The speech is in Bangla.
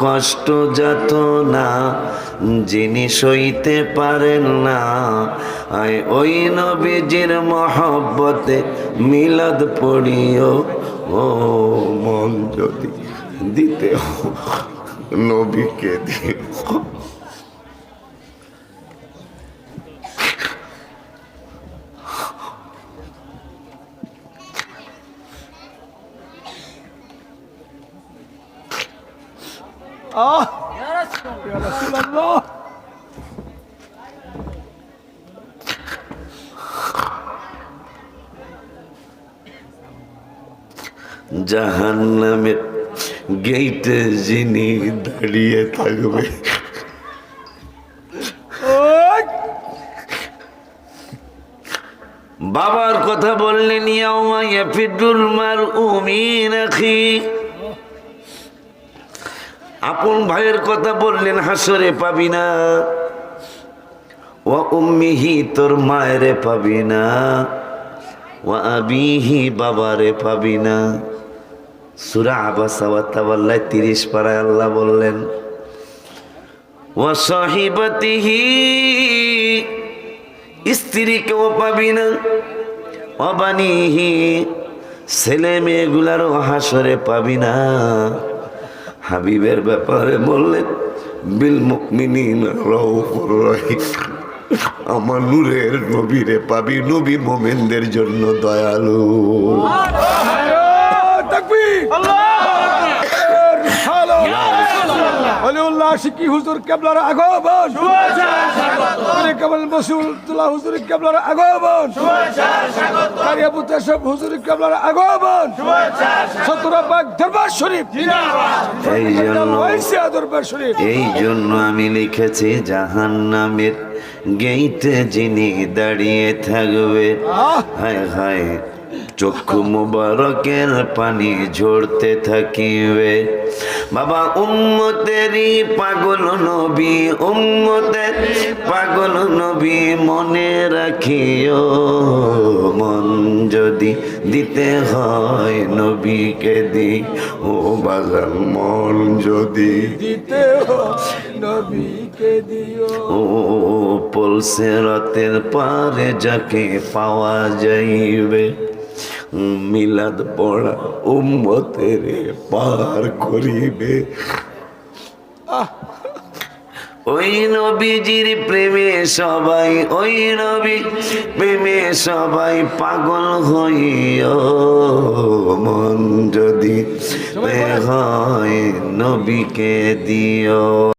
কষ্ট যত না যিনি সইতে পারেন না, আয় ওই নবীজির মহব্বতে মিলাদ পড়িও। ও মন যদি দিতে নবীকে দিও। Ya Rasulullah. জাহান্নামের গেইটে যিনি দাঁড়িয়ে থাকবে, বাবার কথা বললেন, ইয়াউমা ইয়াফিরুল মারউ মিন আখি। আপন ভাইয়ের কথা বললেন, হাসরে পাবি না। ওয়া উম্মিহি, তোর মায়েরে পাবি না। ওয়া আবিহি, বাবারে পাবি না। সূরা আবাসা ওয়া তাওয়াল্লা 30 পারায় আল্লাহ বললেন, ওয়া সাহিবাতিহি, স্ত্রীকেও পাবি না। ওয়া বানিহি, ছেলে মেয়েগুলারও হাসরে পাবি না। হাবিবের ব্যাপারে বললেন, বিল মুমিনিনা রাউফুর রহিম, আমার নূরের নবীরে পাবি, নবী মুমিনদের জন্য দয়ালু। ওলিউল্লাহ শিকি হুজুর কেবলার আগমন, কেবল বসুল্লাহ হুজুর কেবলার আগমন, কারিয়া মুতাসব হুজুর কেবলার আগমন, শতরাবাগ দরবার শরীফ, এই জন্য আমি লিখেছি, জাহান্নামের গেইটে যিনি দাঁড়িয়ে থাকবে, হায় হায় চক্ষু মুবারকের পানি ঝরতে থাকিবে। বাবা উম্মতেরই পাগল নবী, উম্মতের পাগল নবী মনে রাখিও। মন যদি দিতে হয় নবীকে দি, ও বাজান মন যদি দিতে হয় নবীকে দিও। ও পলসেরাতের পারে যাকে পাওয়া যাইবে, মিলাদ পড়া উম্মতের পার করিবে। ওই নবীজির প্রেমে সবাই, ওই নবী প্রেমে সবাই পাগল হইও। মন যদি হয় নবীকে দিও।